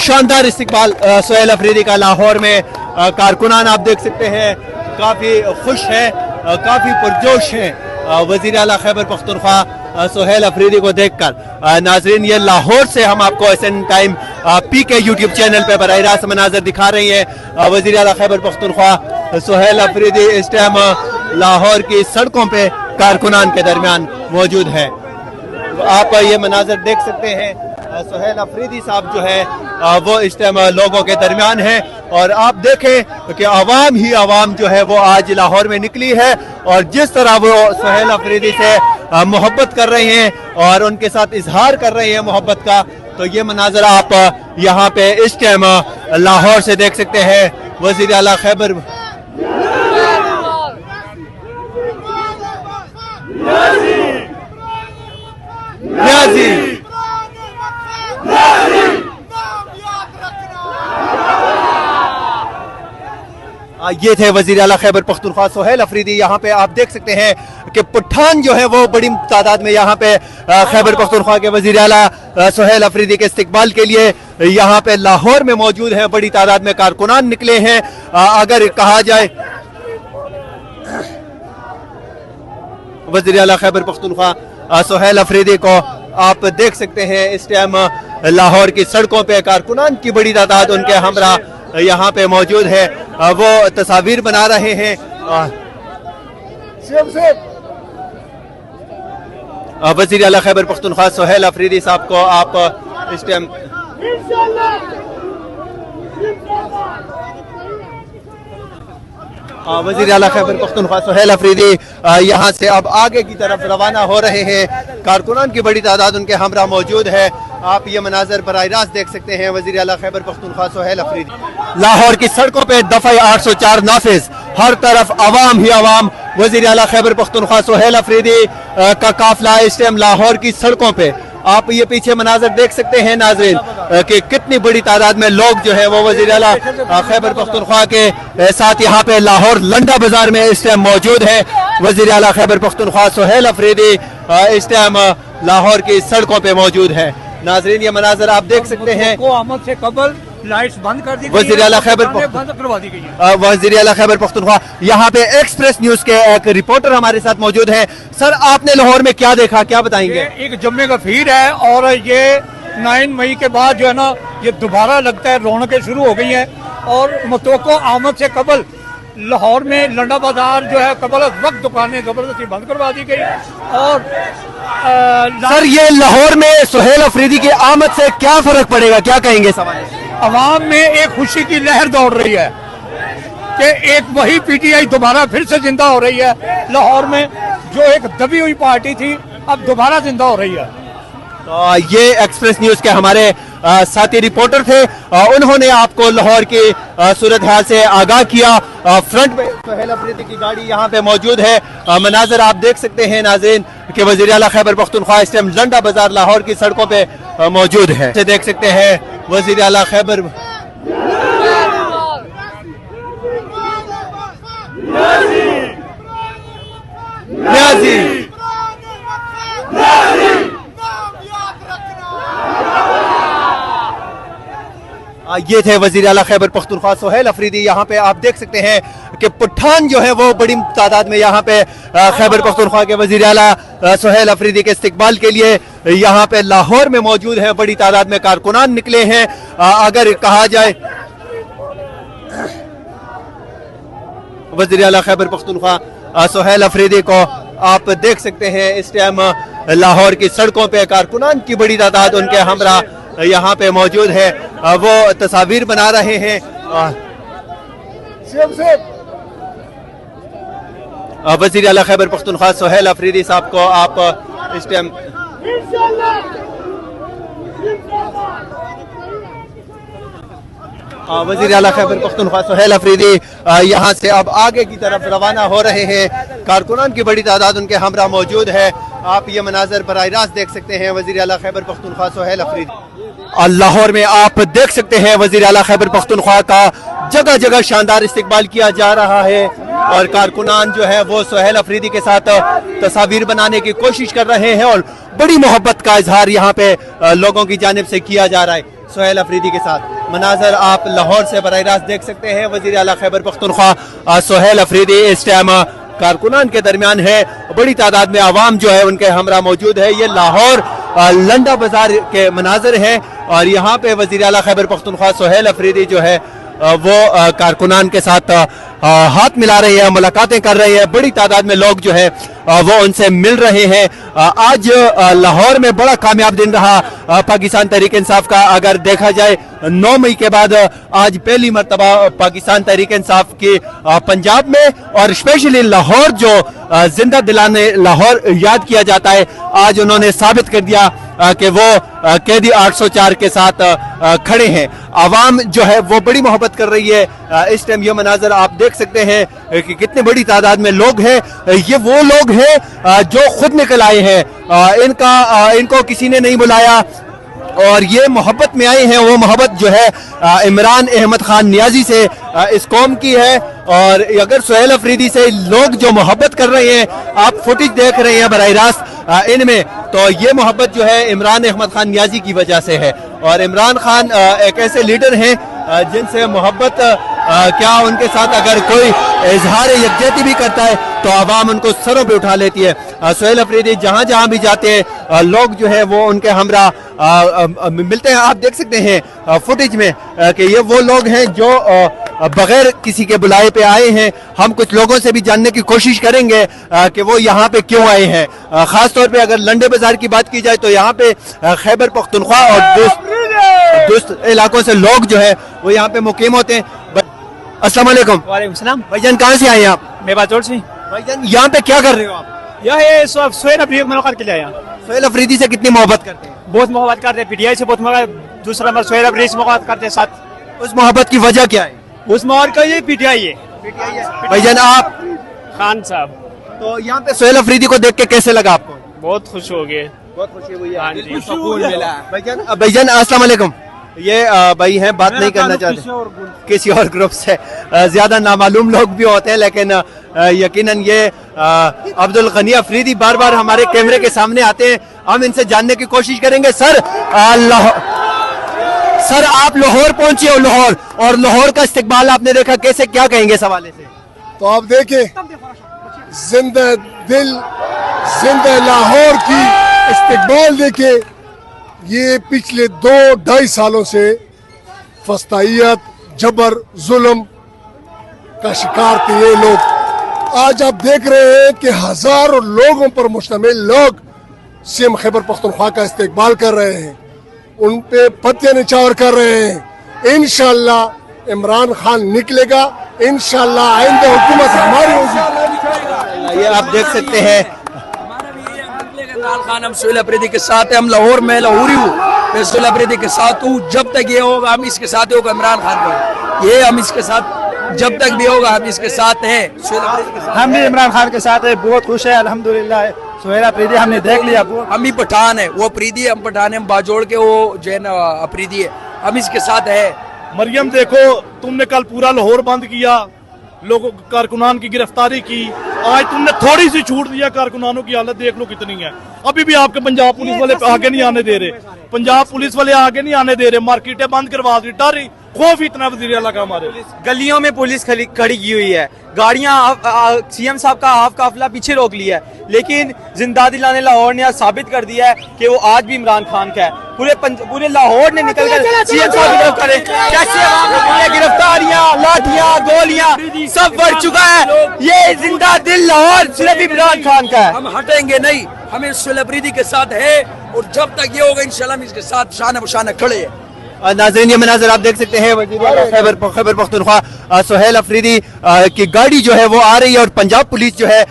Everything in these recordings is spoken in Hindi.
शानदार इस्तकबाल सुहेल अफरीदी का लाहौर में। कारकुनान आप देख सकते हैं काफ़ी खुश हैं, काफ़ी पुरजोश हैं वज़ीर आला खैबर पख्तूनख्वा सुहेल अफरीदी को देखकर। नाजरीन, ये लाहौर से हम आपको SN time PK YouTube channel पे बराह रास्त मनाजर दिखा रही हैं। वज़ीर आला खैबर पख्तूनख्वा सुहेल अफरीदी इस टाइम लाहौर की सड़कों पे कारकुनान के दरमियान मौजूद है। आप ये मनाजर देख सकते हैं, सुहेल अफरीदी साहब जो है वो इस टाइम लोगों के दरमियान है। और आप देखें कि आवाम ही आवाम जो है वो आज लाहौर में निकली है और जिस तरह वो सुहेल अफरीदी से मोहब्बत कर रहे हैं और उनके साथ इजहार कर रहे हैं मोहब्बत का, तो ये मनाजर आप यहाँ पे इस टाइम लाहौर से देख सकते हैं। वज़ीर आला खैबर ये थे वज़ीर आला खैबर पख्तूनख्वा सुहेल अफरीदी। यहाँ पे आप देख सकते हैं कि पठान जो है वो बड़ी तादाद में यहाँ पे खैबर पख्तूनख्वा के वज़ीर आला सुहेल अफरीदी के इस्तकबाल के लिए यहाँ पे लाहौर में मौजूद है। बड़ी तादाद में कारकुनान निकले हैं। अगर कहा जाए वज़ीर आला खैबर पख्तूनख्वा सुहेल अफरीदी को आप देख सकते हैं इस टाइम लाहौर की सड़कों पे कारकुनान की बड़ी तादाद उनके हमरा यहाँ पे मौजूद है। वो तस्वीर बना रहे हैं। वज़ीर आला खैबर पख्तूनख्वा सुहेल अफरीदी साहब को आप इस टाइम वज़ीर आला खैबर पख्तूनख्वा सुहेल अफरीदी यहाँ से अब आगे की तरफ रवाना हो रहे हैं। कारकुनान की बड़ी तादाद उनके हमरा मौजूद है। आप ये मनाजर बराह रास्त देख सकते हैं। वज़ीर आला खैबर पख्तूनख्वा सुहेल अफरीदी लाहौर की सड़कों पे दफ़ा 804 नाफिज, हर तरफ अवाम ही अवाम। वज़ीर आला खैबर पख्तूनख्वा सुहेल अफरीदी का काफिला इस टाइम लाहौर की सड़कों पे आप ये पीछे मनाजर देख सकते हैं नाजरीन कि कितनी बड़ी तादाद में लोग जो है वो वज़ीर आला खैबर पख्तूनख्वा के साथ यहाँ पे लाहौर लंडा बाजार में इस टाइम मौजूद है। वज़ीर आला खैबर पख्तूनख्वा सुहेल अफरीदी इस टाइम लाहौर की सड़कों पे मौजूद है। नाजरीन, ये मनाजर आप देख सकते हैं। आमद से कबल लाइट्स बंद कर दी गई, वज़ीर आला खैबर बंद करवा दी गई है। वज़ीर आला खैबर पख्तूनख्वा यहाँ पे एक्सप्रेस न्यूज के एक रिपोर्टर हमारे साथ मौजूद है। सर, आपने लाहौर में क्या देखा, क्या बताएंगे? एक जुम्मे का भीड़ है और ये 9 मई के बाद जो है ना ये दोबारा लगता है रौनकें शुरू हो गई हैं। और मुतवक्को आमद से कबल लाहौर में लंडा बाजार जो है कबल वक्त दुकानें जबरदस्ती बंद करवा दी गई। और सर, ये लाहौर में सुहेल अफरीदी की आमद से क्या फर्क पड़ेगा, क्या कहेंगे? सवाल अवाम में एक खुशी की लहर दौड़ रही है कि एक वही PTI दोबारा फिर से जिंदा हो रही है। लाहौर में जो एक दबी हुई पार्टी थी अब दोबारा जिंदा हो रही है। तो ये एक्सप्रेस न्यूज के हमारे साथी रिपोर्टर थे। उन्होंने आपको लाहौर की सूरत हाल से आगाह किया। फ्रंट में सुहेल अफरीदी की गाड़ी यहाँ पे मौजूद है। मनाजर आप देख सकते हैं नाज़रीन कि वज़ीर आला खैबर पख्तूनख्वा इस टाइम लंडा बाजार लाहौर की सड़कों पे मौजूद है। देख सकते हैं वज़ीर आला खैबर ये थे वज़ीर आला खैबर पख्तूनख्वा सुहेल अफरीदी। यहाँ पे आप देख सकते हैं कि पठान जो है वो बड़ी तादाद में यहाँ पे खैबर पख्तूनख्वा के वज़ीर आला सुहेल अफरीदी के इस्तकबाल के लिए यहाँ पे लाहौर में मौजूद है। बड़ी तादाद में कारकुनान निकले हैं। अगर कहा जाए वज़ीर आला खैबर पख्तूनख्वा सुहेल अफरीदी को आप देख सकते हैं इस टाइम लाहौर की सड़कों पे कारकुनान की बड़ी तादाद उनके हमरा यहाँ पे मौजूद है। वो तस्वीर बना रहे हैं। वज़ीर आला खैबर पख्तूनख्वा सुहेल अफरीदी साहब को आप इस टाइम वज़ीर आला खैबर पख्तूनख्वा सुहेल अफरीदी यहाँ से अब आगे की तरफ रवाना हो रहे हैं। कारकुनान की बड़ी तादाद उनके हमरा मौजूद है। आप ये मनाजर बराह रास्त देख सकते हैं। वज़ीर आला खैबर पख्तूनख्वा सुहेल अफरीदी लाहौर में आप देख सकते हैं वज़ीर आला खैबर पख्तूनख्वा का जगह जगह शानदार इस्तकबाल किया जा रहा है और कारकुनान जो है वो सुहेल अफरीदी के साथ तस्वीर बनाने की कोशिश कर रहे हैं और बड़ी मोहब्बत का इजहार यहाँ पे लोगों की जानिब से किया जा रहा है सुहेल अफरीदी के साथ। मनाजर आप लाहौर से बराह रास्त देख सकते हैं। वज़ीर आला खैबर पख्तूनख्वा सोहेल अफरीदी इस टाइम कारकुनान के दरमियान है। बड़ी तादाद में आवाम जो है उनके हमरा मौजूद है। ये लाहौर लंडा बाजार के मनाजर है और यहाँ पे वज़ीर आला खैबर पख्तूनख्वा सोहेल अफरीदी जो है वो कारकुनान के साथ हाथ मिला रहे हैं, मुलाकातें कर रहे हैं। बड़ी तादाद में लोग जो है वो उनसे मिल रहे हैं। आज लाहौर में बड़ा कामयाब दिन रहा पाकिस्तान तहरीक इंसाफ का। अगर देखा जाए 9 मई के बाद आज पहली मरतबा पाकिस्तान तहरीक इंसाफ की पंजाब में और स्पेशली लाहौर जो जिंदा दिलाने लाहौर याद किया जाता है, आज उन्होंने साबित कर दिया कि वो कैदी 804 के साथ खड़े हैं। आवाम जो है वो बड़ी मोहब्बत कर रही है। इस टाइम ये मनाजर आप देख सकते हैं कि कितनी बड़ी तादाद में लोग हैं। ये वो लोग हैं जो खुद निकल आए हैं। इनको किसी ने नहीं बुलाया और ये मोहब्बत में आए हैं। वो मोहब्बत जो है इमरान अहमद खान नियाजी से इस कौम की है। और अगर सोहेल अफरीदी से लोग जो मोहब्बत कर रहे हैं, आप फुटेज देख रहे हैं बराह रास्त इनमें, तो ये मोहब्बत जो है इमरान अहमद खान नियाजी की वजह से है। और इमरान खान एक ऐसे लीडर हैं जिनसे मोहब्बत क्या उनके साथ अगर कोई इजहार यकजहती भी करता है तो आवाम उनको सरों पे उठा लेती है। सोहेल अफरीदी जहाँ जहाँ भी जाते हैं लोग जो है वो उनके हमरा मिलते हैं। आप देख सकते हैं फुटेज में कि ये वो लोग हैं जो बगैर किसी के बुलाए पे आए हैं। हम कुछ लोगों से भी जानने की कोशिश करेंगे कि वो यहाँ पे क्यों आए हैं। खास तौर पे अगर लंडे बाजार की बात की जाए तो यहाँ पे खैबर पख्तूनख्वा और दोस्त इलाकों से लोग जो है वो यहाँ पे मुकीम होते हैं। अस्सलाम वालेकुम। वालेकुम सलाम। भाईजान कहाँ से आए हैं आप? मेवाजोर से। भाईजान यहाँ पे क्या कर रहे हो आप? यह सोहेल अफरीदी मुलाकात के लिए आया। सोहेल अफरीदी से कितनी मोहब्बत करते हैं? बहुत मोहब्बत करते हैं, पीटीआई से बहुत मोहब्बत। दूसरा नंबर सोहेल अफरीदी से मोहब्बत करते हैं साथ। उस मोहब्बत की वजह क्या है? उस मोहब्बत का ये पीटीआई है। भाईजान आप खान साहब तो यहाँ पे सोहेल अफरीदी को देख के कैसे लगा आपको? बहुत खुश हो गए। बहुत खुशी हुई है। हाँ जी। सुकून मिला। भाईजान अस्सलाम वालेकुम। ये भाई हैं, बात नहीं करना चाहते किसी और ग्रुप से। ज्यादा नामालूम लोग भी होते हैं लेकिन यकीनन ये अब्दुल गनी अफरीदी बार बार हमारे कैमरे के सामने आते हैं। हम इनसे जानने की कोशिश करेंगे। सर आप लाहौर पहुंचे हो, लाहौर और लाहौर का इस्तिकबाल आपने देखा, कैसे क्या कहेंगे इस हवाले से? तो आप देखें जिंदा दिल जिंदा लाहौर की इस्तिकबाल देखे। ये पिछले 2-2.5 सालों से फस्तायत जबर जुल्म का शिकार थे ये लोग। आज आप देख रहे हैं कि हजारों लोगों पर मुश्तमिल लोग सीएम खैबर पख्तूनख्वा का इस्तेकबाल कर रहे हैं, उन पे पत्ते निछावर कर रहे हैं। इंशाअल्लाह इमरान खान निकलेगा, इंशाअल्लाह आइंदा हुकूमत हमारी होगी। ये आप देख सकते हैं इमरान खान, हम सोहेल अफरीदी के साथ हैं। हम लाहौर में लाहौरी हूँ, मैं सोहेल अफरीदी के साथ हूँ। जब तक ये होगा हम इसके साथ होगा। इमरान खान को ये हम इसके साथ जब तक भी होगा हम इसके साथ हैं। हम भी इमरान खान के साथ है, बहुत खुश है अल्हम्दुलिल्लाह। सोहेल अफरीदी हमने देख लिया। हम भी पठान है, वो अफरीदी है, हम पठान है। हम बाजोड़ के वो जो है ना अफरीदी है, हम इसके साथ है। मरियम देखो, तुमने कल पूरा लाहौर बंद किया, लोगों कारकुनान की गिरफ्तारी की। आज तुमने थोड़ी सी छूट दिया, कारकुनानों की हालत देख लो कितनी है। अभी भी आपके पंजाब पुलिस वाले आगे नहीं आने दे रहे। पंजाब पुलिस वाले आगे नहीं आने दे रहे, मार्केटें बंद करवा दी। डर खौफ इतना वज़ीर आला का हमारे। गलियों में पुलिस खड़ी की हुई है, गाड़ियां सीएम साहब का हाफ काफिला पीछे रोक लिया है। लेकिन जिंदा दिलाने लाहौर ने आज साबित कर दिया है कि वो आज भी इमरान खान का है। पूरे लाहौर ने निकल कर सीएम साहब की तरफ करे। कैसे गिरफ्तारियां, लाठियां, गोलियां सब बढ़ चुका है। ये जिंदा दिल लाहौर सिर्फ इमरान खान का है। हम हटेंगे नहीं, हमें सोहेल अफरीदी के साथ है और जब तक ये होगा इंशाल्लाह हम इसके साथ शान बशान खड़े हैं। नाज़रीन ये मनाज़र आप देख सकते हैं वज़ीर आला खैबर पख्तूनख्वा सोहेल अफरीदी की गाड़ी जो है वो आ रही है और पंजाब पुलिस जो है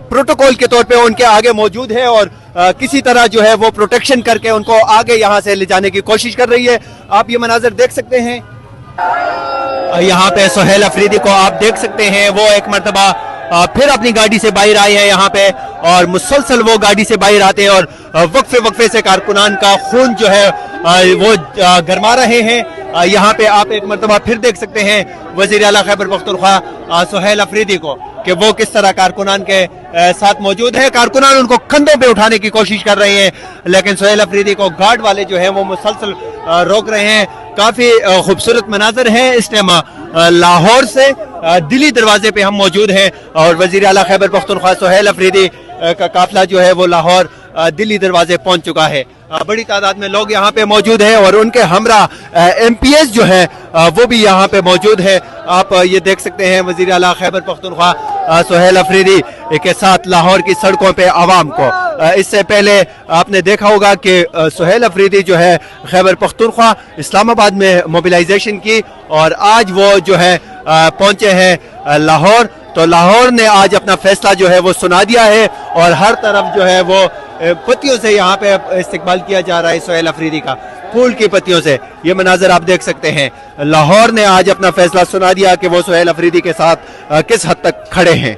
प्रोटोकॉल के तौर पे उनके आगे मौजूद है और किसी तरह जो है वो प्रोटेक्शन करके उनको आगे यहाँ से ले जाने की कोशिश कर रही है। आप ये मनाज़र देख सकते हैं। यहाँ पे सोहेल अफरीदी को आप देख सकते हैं, वो एक मरतबा फिर अपनी गाड़ी से बाहर आए हैं यहाँ पे और मुसलसल वो गाड़ी से बाहर आते हैं और वक्फे वक्फे से कारकुनान का खून जो है वो गरमा रहे हैं। यहाँ पे आप एक मरतबा फिर देख सकते हैं वज़ीर आला खैबर पख्तूनख्वा सोहेल अफरीदी को कि वो किस तरह कारकुनान के साथ मौजूद है। कारकुनान उनको कंधों पे उठाने की कोशिश कर रहे हैं लेकिन सोहेल अफरीदी को गार्ड वाले जो है वो मुसलसल रोक रहे हैं। काफी खूबसूरत मनाजर है इस टाइम लाहौर से दिल्ली दरवाजे पे हम मौजूद हैं और वजीर आला खैबर पख्तूनख्वा सुहेल अफरीदी का काफिला जो है वो लाहौर दिल्ली दरवाजे पहुंच चुका है। बड़ी तादाद में लोग यहाँ पे मौजूद हैं और उनके हमरा MPs जो है वो भी यहाँ पे मौजूद है। आप ये देख सकते हैं वजीर आला खैबर पख्तूनख्वा सुहेल अफरीदी के साथ लाहौर की सड़कों पे आवाम को। इससे पहले आपने देखा होगा कि सुहेल अफरीदी जो है खैबर पख्तूनख्वा इस्लामाबाद में मोबिलाइजेशन की और आज वो जो है पहुंचे हैं लाहौर। तो लाहौर ने आज अपना फैसला जो है वो सुना दिया है और हर तरफ जो है वो पत्तियों से यहाँ पे इस्तकबाल किया जा रहा है सुहेल अफरीदी का, फूल की पत्तियों से। ये मनाजर आप देख सकते हैं। लाहौर ने आज अपना फैसला सुना दिया कि वो सुहेल अफरीदी के साथ किस हद तक खड़े हैं।